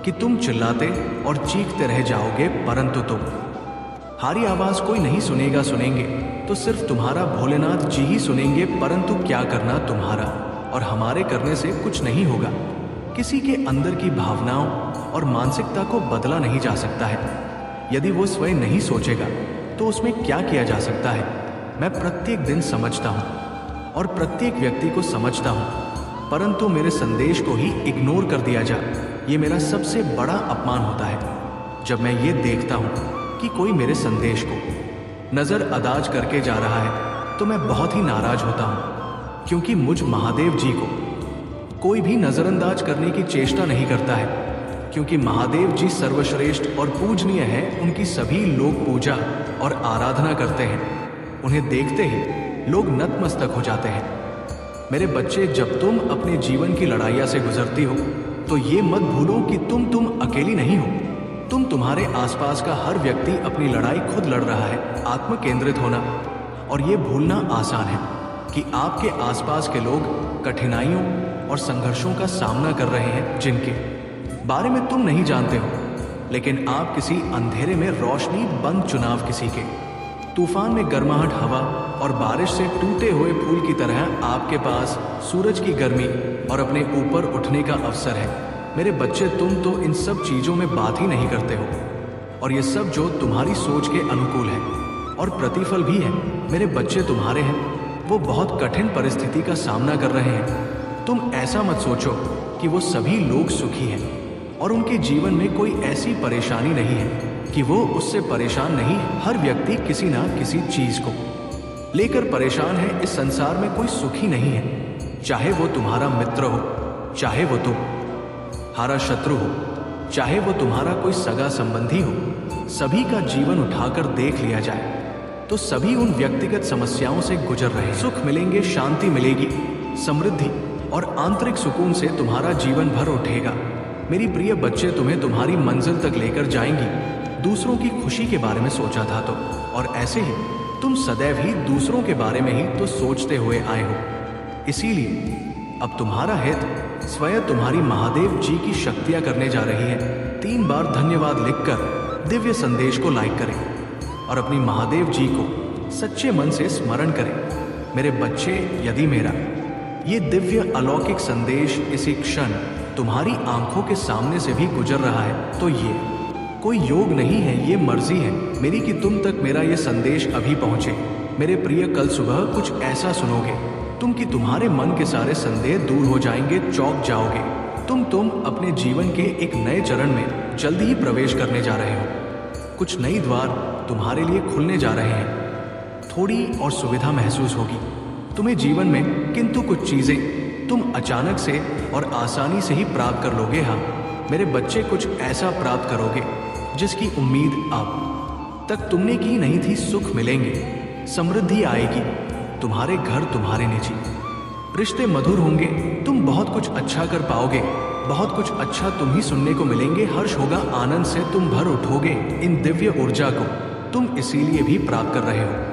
कि तुम चिल्लाते और चीखते रह जाओगे, परंतु तुम हारी आवाज कोई नहीं सुनेगा। सुनेंगे तो सिर्फ तुम्हारा भोलेनाथ जी ही सुनेंगे। परंतु क्या करना, तुम्हारा और हमारे करने से कुछ नहीं होगा। किसी के अंदर की भावनाओं और मानसिकता को बदला नहीं जा सकता है। यदि वो स्वयं नहीं सोचेगा तो उसमें क्या किया जा सकता है। मैं प्रत्येक दिन समझता हूँ और प्रत्येक व्यक्ति को समझता हूँ, परंतु मेरे संदेश को ही इग्नोर कर दिया जाए, ये मेरा सबसे बड़ा अपमान होता है। जब मैं ये देखता हूँ कि कोई मेरे संदेश को नज़रअंदाज करके जा रहा है तो मैं बहुत ही नाराज होता हूँ, क्योंकि मुझ महादेव जी को कोई भी नज़रअंदाज करने की चेष्टा नहीं करता है। क्योंकि महादेव जी सर्वश्रेष्ठ और पूजनीय हैं, उनकी सभी लोग पूजा और आराधना करते हैं। उन्हें देखते ही लोग नतमस्तक हो जाते हैं। मेरे बच्चे, जब तुम अपने जीवन की लड़ाइयाँ से गुजरती हो तो ये मत भूलो कि तुम अकेली नहीं हो। तुम्हारे आसपास का हर व्यक्ति अपनी लड़ाई खुद लड़ रहा है। आत्म केंद्रित होना और ये भूलना आसान है कि आपके आसपास के लोग कठिनाइयों और संघर्षों का सामना कर रहे हैं जिनके बारे में तुम नहीं जानते हो। लेकिन आप किसी अंधेरे में रोशनी बंद चुनाव, किसी के तूफान में गर्माहट हवा और बारिश से टूटे हुए फूल की तरह आपके पास सूरज की गर्मी और अपने ऊपर उठने का अवसर है। मेरे बच्चे, तुम तो इन सब चीज़ों में बात ही नहीं करते हो और ये सब जो तुम्हारी सोच के अनुकूल है और प्रतिफल भी है। मेरे बच्चे तुम्हारे हैं, वो बहुत कठिन परिस्थिति का सामना कर रहे हैं। तुम ऐसा मत सोचो कि वो सभी लोग सुखी हैं और उनके जीवन में कोई ऐसी परेशानी नहीं है कि वो उससे परेशान नहीं। हर व्यक्ति किसी ना किसी चीज को लेकर परेशान है। इस संसार में कोई सुखी नहीं है, चाहे वो तुम्हारा मित्र हो, चाहे वो तुम्हारा शत्रु हो, चाहे वो तुम्हारा कोई सगा संबंधी हो। सभी का जीवन उठाकर देख लिया जाए तो सभी उन व्यक्तिगत समस्याओं से गुजर रहे हैं। सुख मिलेंगे, शांति मिलेगी, समृद्धि और आंतरिक सुकून से तुम्हारा जीवन भर उठेगा। मेरी प्रिय बच्चे, तुम्हें तुम्हारी मंजिल तक लेकर जाएंगी। दूसरों की खुशी के बारे में सोचा था तो, और ऐसे ही तुम सदैव ही दूसरों के बारे में ही तो सोचते हुए आए हो। इसीलिए अब तुम्हारा हित स्वयं तुम्हारी महादेव जी की शक्तियां करने जा रही है। 3 बार धन्यवाद लिखकर दिव्य संदेश को लाइक करें और अपनी महादेव जी को सच्चे मन से स्मरण करें। मेरे बच्चे, यदि मेरा ये दिव्य अलौकिक संदेश इसी क्षण तुम्हारी आंखों के सामने से भी गुजर रहा है तो ये कोई योग नहीं है, ये मर्जी है मेरी कि तुम तक मेरा ये संदेश अभी पहुंचे। मेरे प्रिय, कल सुबह कुछ ऐसा सुनोगे तुम कि तुम्हारे मन के सारे संदेह दूर हो जाएंगे, चौंक जाओगे। तुम अपने जीवन के एक नए चरण में जल्दी ही प्रवेश करने जा रहे हो। कुछ नई द्वार तुम्हारे लिए खुलने जा रहे हैं। थोड़ी और सुविधा महसूस होगी तुम्हें जीवन में, किंतु कुछ चीजें तुम अचानक से और आसानी से ही प्राप्त कर लोगे। हाँ मेरे बच्चे, कुछ ऐसा प्राप्त करोगे जिसकी उम्मीद अब तक तुमने की नहीं थी। सुख मिलेंगे, समृद्धि आएगी, तुम्हारे घर, तुम्हारे निजी रिश्ते मधुर होंगे, तुम बहुत कुछ अच्छा कर पाओगे, बहुत कुछ अच्छा तुम ही सुनने को मिलेंगे। हर्ष होगा, आनंद से तुम भर उठोगे। इन दिव्य ऊर्जा को तुम इसीलिए भी प्राप्त कर रहे हो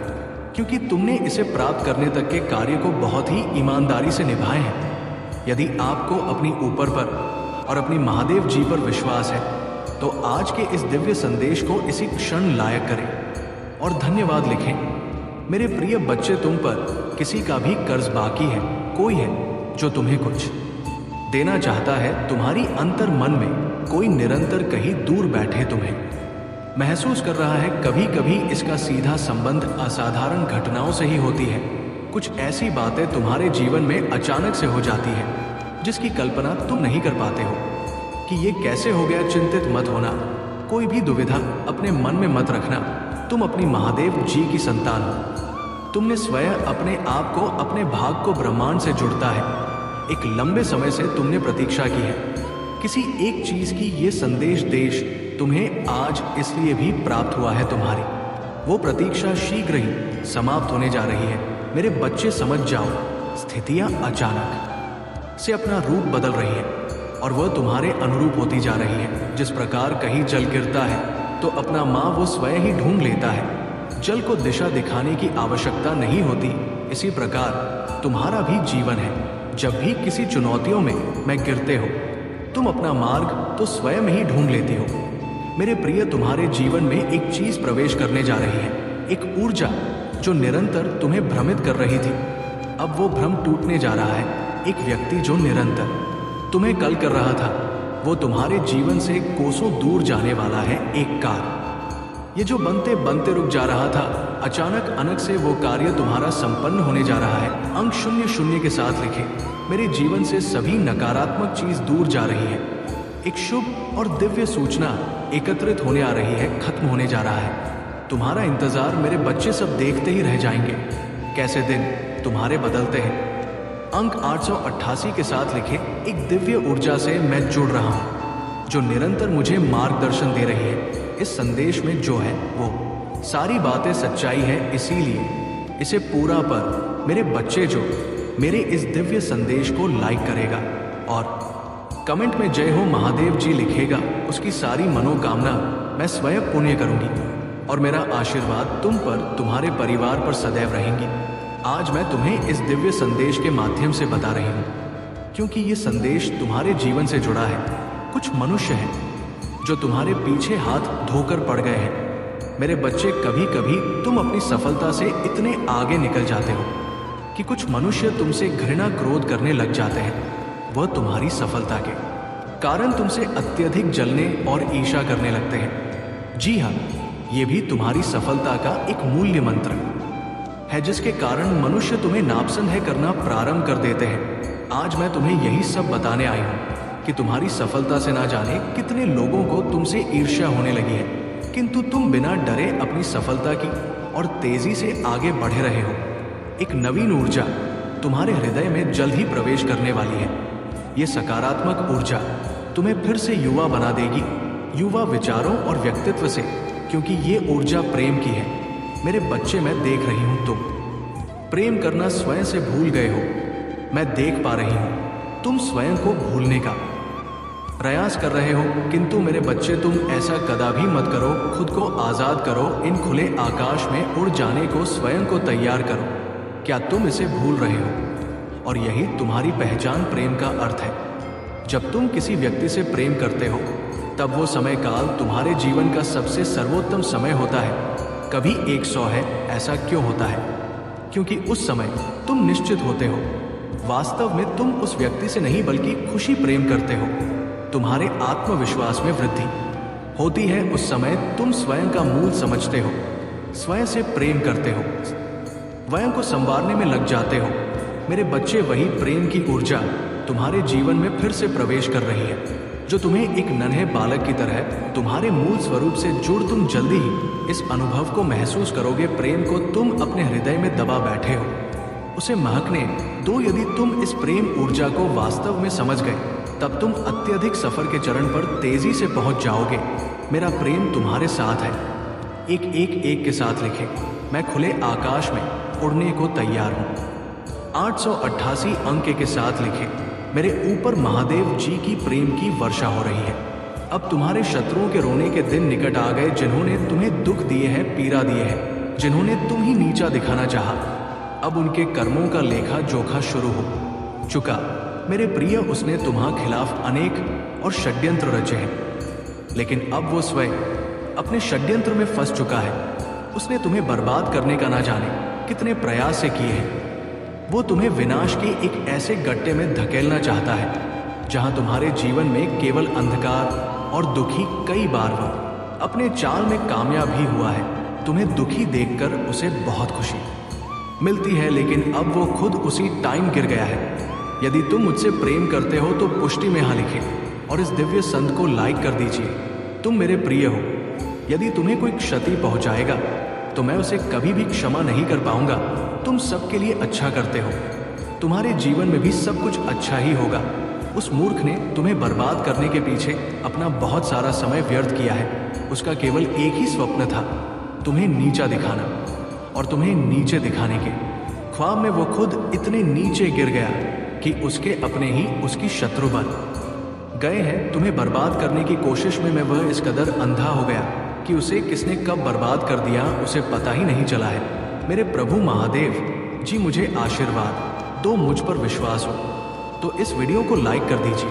क्योंकि तुमने इसे प्राप्त करने तक के कार्य को बहुत ही ईमानदारी से निभाए हैं। यदि आपको अपनी ऊपर पर और अपनी महादेव जी पर विश्वास है तो आज के इस दिव्य संदेश को इसी क्षण लायक करें और धन्यवाद लिखें। मेरे प्रिय बच्चे, तुम पर किसी का भी कर्ज बाकी है। कोई है जो तुम्हें कुछ देना चाहता है। तुम्हारी अंतर मन में कोई निरंतर कहीं दूर बैठे तुम्हें महसूस कर रहा है। कभी कभी इसका सीधा संबंध असाधारण घटनाओं से ही होती है। कुछ ऐसी बातें तुम्हारे जीवन में अचानक से हो जाती है जिसकी कल्पना तुम नहीं कर पाते हो कि ये कैसे हो गया। चिंतित मत होना, कोई भी दुविधा अपने मन में मत रखना। तुम अपनी महादेव जी की संतान हो। तुमने स्वयं अपने आप को, अपने भाग को ब्रह्मांड से जुड़ता है। एक लंबे समय से तुमने प्रतीक्षा की है किसी एक चीज की। ये संदेश देश तुम्हें आज इसलिए भी प्राप्त हुआ है। तुम्हारी वो प्रतीक्षा शीघ्र ही समाप्त होने जा रही है। मेरे बच्चे, समझ जाओ, स्थितियां अचानक से अपना रूप बदल रही है और वह तुम्हारे अनुरूप होती जा रही है। जिस प्रकार कहीं जल गिरता है तो अपना माँ वो स्वयं ही ढूंढ लेता है। जल को दिशा दिखाने की आवश्यकता नहीं होती। इसी प्रकार तुम्हारा भी जीवन है। जब भी किसी चुनौतियों में गिरते हो तुम अपना मार्ग तो स्वयं ही ढूंढ लेते हो। मेरे प्रिय, तुम्हारे जीवन में एक चीज प्रवेश करने जा रही है, एक ऊर्जा जो निरंतर तुम्हें भ्रमित कर रही थी। अब वो भ्रम टूटने जा रहा है। एक व्यक्ति जो निरंतर तुम्हें कल कर रहा था वो तुम्हारे जीवन से कोसों दूर जाने वाला है। एक कार ये जो बनते बनते रुक जा रहा था, अचानक अनक से वो कार्य तुम्हारा संपन्न होने जा रहा है। अंक 00 के साथ लिखे। मेरे जीवन से सभी नकारात्मक चीज दूर जा रही है। एक शुभ और दिव्य सूचना एकत्रित होने आ रही है, खत्म होने जा रहा है। तुम्हारा इंतजार मेरे बच्चे सब देखते ही रह जाएंगे कैसे दिन तुम्हारे बदलते हैं। अंक 888 के साथ लिखे। एक दिव्य ऊर्जा से मैं जुड़ रहा हूं जो निरंतर मुझे मार्गदर्शन दे रही है। इस संदेश में जो है वो सारी बातें सच्चाई है, इसीलिए इसे पूरा पर मेरे बच्चे जो मेरे इस दिव्य संदेश को लाइक करेगा और कमेंट में जय हो महादेव जी लिखेगा, उसकी सारी मनोकामना मैं स्वयं पुण्य करूंगी और मेरा आशीर्वाद तुम पर, तुम्हारे परिवार पर सदैव रहेंगी। आज मैं तुम्हें इस दिव्य संदेश के माध्यम से बता रही हूँ क्योंकि ये संदेश तुम्हारे जीवन से जुड़ा है। कुछ मनुष्य हैं जो तुम्हारे पीछे हाथ धोकर पड़ गए हैं। मेरे बच्चे, कभी कभी तुम अपनी सफलता से इतने आगे निकल जाते हो कि कुछ मनुष्य तुमसे घृणा क्रोध करने लग जाते हैं। वह तुम्हारी सफलता के कारण तुमसे अत्यधिक जलने और ईर्ष्या करने लगते हैं। जी हाँ, ये भी तुम्हारी सफलता का एक मूल्य मंत्र है जिसके कारण मनुष्य तुम्हें नापसंद करना प्रारंभ कर देते हैं। आज मैं तुम्हें यही सब बताने आई हूँ कि तुम्हारी सफलता से ना जाने कितने लोगों को तुमसे ईर्ष्या होने लगी है, किंतु तुम बिना डरे अपनी सफलता की और तेजी से आगे बढ़े रहे हो। एक नवीन ऊर्जा तुम्हारे हृदय में जल्द ही प्रवेश करने वाली है। ये सकारात्मक ऊर्जा तुम्हें फिर से युवा बना देगी, युवा विचारों और व्यक्तित्व से, क्योंकि ये ऊर्जा प्रेम की है। मेरे बच्चे, मैं देख रही हूँ तुम प्रेम करना स्वयं से भूल गए हो। मैं देख पा रही हूँ तुम स्वयं को भूलने का प्रयास कर रहे हो, किंतु मेरे बच्चे तुम ऐसा कदापि मत करो। खुद को आज़ाद करो, इन खुले आकाश में उड़ जाने को स्वयं को तैयार करो। क्या तुम इसे भूल रहे हो? और यही तुम्हारी पहचान प्रेम का अर्थ है। जब तुम किसी व्यक्ति से प्रेम करते हो तब वो समय काल तुम्हारे जीवन का सबसे सर्वोत्तम समय होता है। कभी 100 है, ऐसा क्यों होता है? क्योंकि उस समय तुम निश्चित होते हो। वास्तव में तुम उस व्यक्ति से नहीं बल्कि खुशी प्रेम करते हो। तुम्हारे आत्मविश्वास में वृद्धि होती है। उस समय तुम स्वयं का मूल समझते हो, स्वयं से प्रेम करते हो, स्वयं को संवारने में लग जाते हो। मेरे बच्चे, वही प्रेम की ऊर्जा तुम्हारे जीवन में फिर से प्रवेश कर रही है, जो तुम्हें एक नन्हे बालक की तरह तुम्हारे मूल स्वरूप से जुड़। तुम जल्दी ही इस अनुभव को महसूस करोगे। प्रेम को तुम अपने हृदय में दबा बैठे हो, उसे महकने तो यदि तुम इस प्रेम ऊर्जा को वास्तव में समझ गए, तब तुम अत्यधिक सफर के चरण पर तेजी से पहुंच जाओगे। मेरा प्रेम तुम्हारे साथ है। एक के साथ लिखे, मैं खुले आकाश में उड़ने को तैयार हूँ। 888 अंक के साथ लिखे, मेरे ऊपर महादेव जी की प्रेम की वर्षा हो रही है। अब तुम्हारे शत्रुओं के रोने के दिन निकट आ गए, जिन्होंने तुम्हें दुख दिए हैं, पीड़ा दिए हैं, जिन्होंने तुम ही नीचा दिखाना चाहा। अब उनके कर्मों का लेखा जोखा शुरू हो चुका। मेरे प्रिय, उसने तुम्हारे खिलाफ अनेक और षड्यंत्र रचे हैं, लेकिन अब वो स्वयं अपने षड्यंत्र में फंस चुका है। उसने तुम्हें बर्बाद करने का ना जाने कितने प्रयास से किए हैं। वो तुम्हें विनाश के एक ऐसे गड्ढे में धकेलना चाहता है जहां तुम्हारे जीवन में केवल अंधकार और दुखी। कई बार वो अपने चाल में कामयाब भी हुआ है। तुम्हें दुखी देखकर उसे बहुत खुशी मिलती है, लेकिन अब वो खुद उसी टाइम गिर गया है। यदि तुम मुझसे प्रेम करते हो तो पुष्टि में हाँ लिखें और इस दिव्य संत को लाइक कर दीजिए। तुम मेरे प्रिय हो। यदि तुम्हें कोई क्षति पहुंचाएगा तो मैं उसे कभी भी क्षमा नहीं कर पाऊंगा। तुम सबके लिए अच्छा करते हो, तुम्हारे जीवन में भी सब कुछ अच्छा ही होगा। उस मूर्ख ने तुम्हें बर्बाद करने के पीछे अपना बहुत सारा समय व्यर्थ किया है। उसका केवल एक ही स्वप्न था, तुम्हें नीचा दिखाना और तुम्हें नीचे दिखाने के ख्वाब में वो खुद इतने नीचे गिर गया कि उसके अपने ही उसकी शत्रु बन गए हैं। तुम्हें बर्बाद करने की कोशिश में वह इस कदर अंधा हो गया कि उसे किसने कब बर्बाद कर दिया उसे पता ही नहीं चला है। मेरे प्रभु महादेव जी, मुझे आशीर्वाद दो, मुझ पर विश्वास हो तो इस वीडियो को लाइक कर दीजिए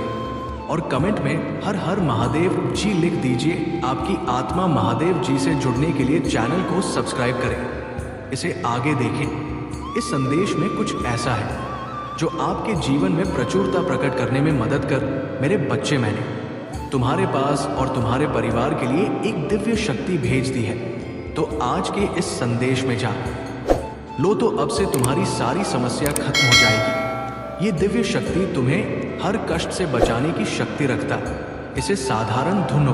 और कमेंट में हर हर महादेव जी लिख दीजिए। आपकी आत्मा महादेव जी से जुड़ने के लिए चैनल को सब्सक्राइब करें, इसे आगे देखें। इस संदेश में कुछ ऐसा है जो आपके जीवन में प्रचुरता प्रकट करने में मदद कर। मेरे बच्चे, मैंने तुम्हारे पास और तुम्हारे परिवार के लिए एक दिव्य शक्ति भेज दी है, तो आज के इस संदेश में जा लो तो अब से तुम्हारी सारी समस्या खत्म हो जाएगी। ये दिव्य शक्ति तुम्हें हर कष्ट से बचाने की शक्ति रखता है। इसे साधारण धुन